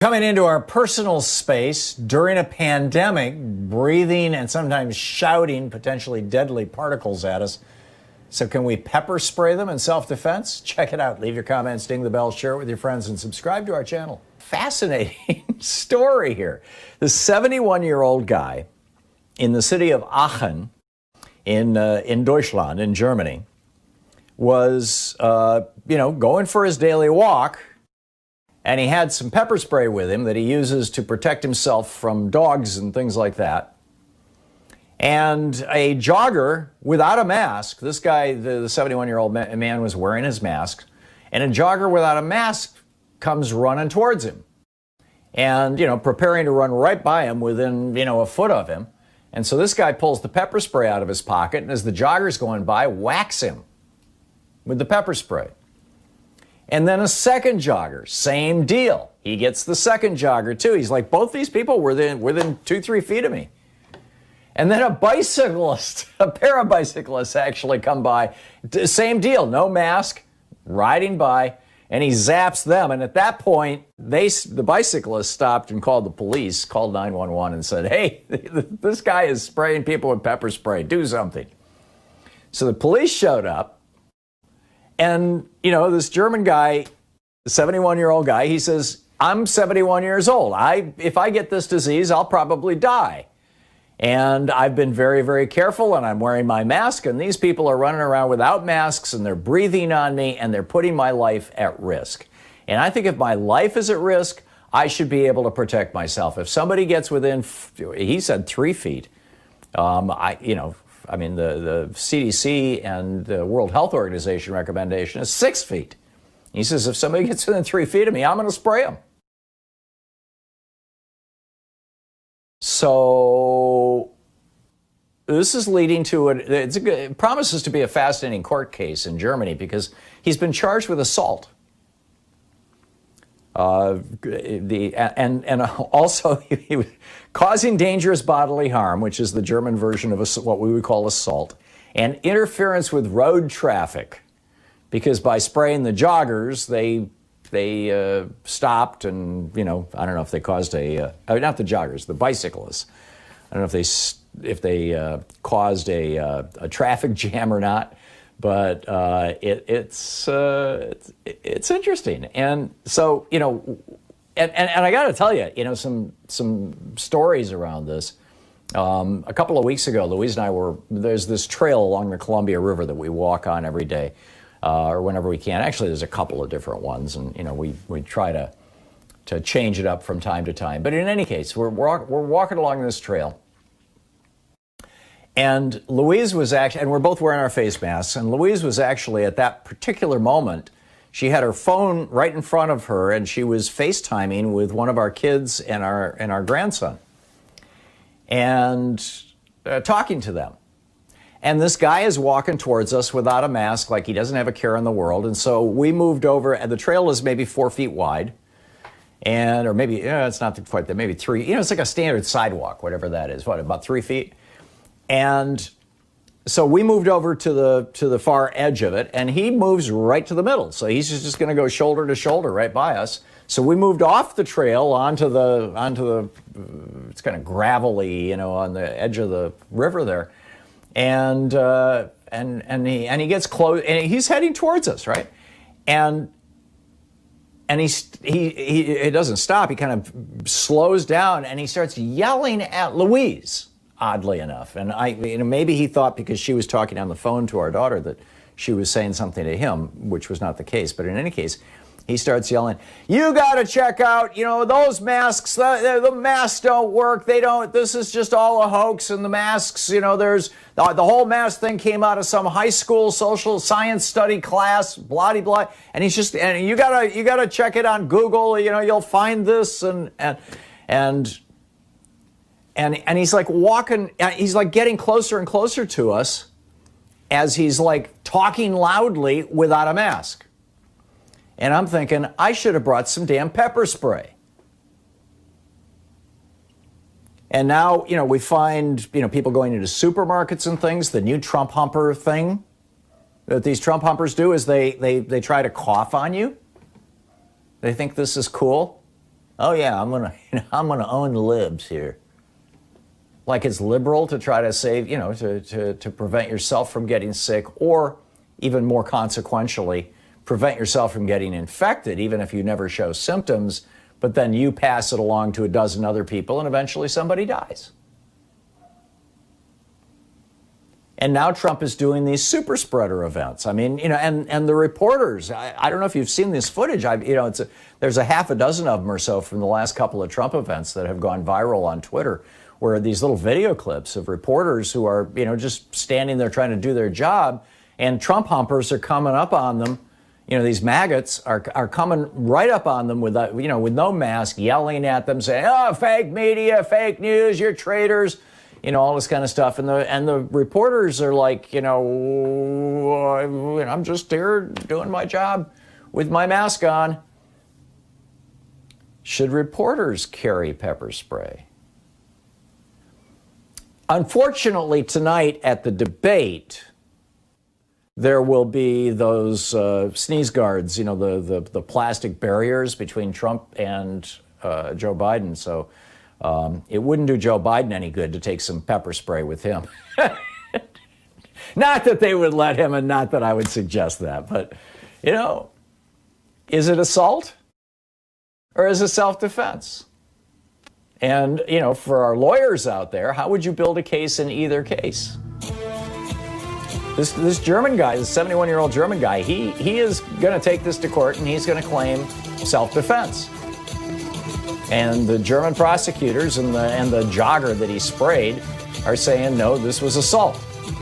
Coming into our personal space during a pandemic, breathing and sometimes shouting potentially deadly particles at us. So can we pepper spray them in self-defense? Check it out. Leave your comments, ding the bell, share it with your friends, and subscribe to our channel. Fascinating story here. This 71-year-old guy in the city of Aachen in Deutschland, in Germany, was, going for his daily walk. And he had some pepper spray with him that he uses to protect himself from dogs and things like that. And a jogger without a mask, this guy, the 71-year-old man was wearing his mask, and a jogger without a mask comes running towards him. And, preparing to run right by him within, a foot of him. And so this guy pulls the pepper spray out of his pocket, and as the jogger's going by, whacks him with the pepper spray. And then a second jogger, same deal. He gets the second jogger too. He's like, both these people were within 2-3 feet of me. And then a pair of bicyclists actually come by. Same deal, no mask, riding by, and he zaps them. And at that point, the bicyclists stopped and called the police, called 911 and said, hey, this guy is spraying people with pepper spray, do something. So the police showed up. And, this German guy, the 71-year-old guy, he says, I'm 71 years old. If I get this disease, I'll probably die. And I've been very, very careful, and I'm wearing my mask, and these people are running around without masks, and they're breathing on me, and they're putting my life at risk. And I think if my life is at risk, I should be able to protect myself. If somebody gets within, he said 3 feet, the CDC and the World Health Organization recommendation is 6 feet. He says, if somebody gets within 3 feet of me, I'm going to spray them. So this is leading to it promises to be a fascinating court case in Germany because he's been charged with assault. And also he was causing dangerous bodily harm, which is the German version of what we would call assault, and interference with road traffic, because by spraying the joggers, they stopped and, I don't know if they caused not the joggers, the bicyclists. I don't know if they caused a traffic jam or not. But it's interesting, and so and I got to tell you, some stories around this. A couple of weeks ago, Louise and I there's this trail along the Columbia River that we walk on every day, or whenever we can. Actually, there's a couple of different ones, and we try to change it up from time to time. But in any case, we're walking along this trail. And Louise was actually, and we're both wearing our face masks, and Louise was actually at that particular moment, she had her phone right in front of her, and she was FaceTiming with one of our kids and our grandson, and talking to them. And this guy is walking towards us without a mask, like he doesn't have a care in the world. And so we moved over, and the trail is maybe 4 feet wide, or maybe, it's not quite that, maybe 3, it's like a standard sidewalk, whatever that is, about 3 feet. And so we moved over to the far edge of it, and he moves right to the middle. So he's just going to go shoulder to shoulder right by us. So we moved off the trail onto the it's kind of gravelly, on the edge of the river there, and he gets close, and he's heading towards us, right, and he doesn't stop. He kind of slows down, and he starts yelling at Louise. Oddly enough, and maybe he thought because she was talking on the phone to our daughter that she was saying something to him, which was not the case. But in any case, he starts yelling, "You got to check out, those masks. The masks don't work. They don't. This is just all a hoax. And the masks, there's the whole mask thing came out of some high school social science study class, blah de blah. And he's just, and you gotta check it on Google. You'll find this And he's like walking, he's like getting closer and closer to us as he's like talking loudly without a mask. And I'm thinking, I should have brought some damn pepper spray. And now, we find, people going into supermarkets and things, the new Trump humper thing that these Trump humpers do is they try to cough on you. They think this is cool. Oh yeah, I'm gonna own the libs here. Like it's liberal to try to save, to prevent yourself from getting sick, or even more consequentially, prevent yourself from getting infected, even if you never show symptoms, but then you pass it along to a dozen other people and eventually somebody dies. And now Trump is doing these super spreader events. I mean, and the reporters, I don't know if you've seen this footage. There's a half a dozen of them or so from the last couple of Trump events that have gone viral on Twitter, where these little video clips of reporters who are, just standing there trying to do their job, and Trump humpers are coming up on them. These maggots are coming right up on them with no mask, yelling at them, saying, "Oh, fake media, fake news, you're traitors." All this kind of stuff. And the reporters are like, I'm just here doing my job with my mask on. Should reporters carry pepper spray? Unfortunately, tonight at the debate, there will be those sneeze guards, the plastic barriers between Trump and Joe Biden. So it wouldn't do Joe Biden any good to take some pepper spray with him. Not that they would let him, and not that I would suggest that, but, is it assault or is it self-defense? And, for our lawyers out there, how would you build a case in either case? This German guy, this 71-year-old German guy, he is going to take this to court and he's going to claim self-defense. And the German prosecutors and the jogger that he sprayed are saying, no, this was assault.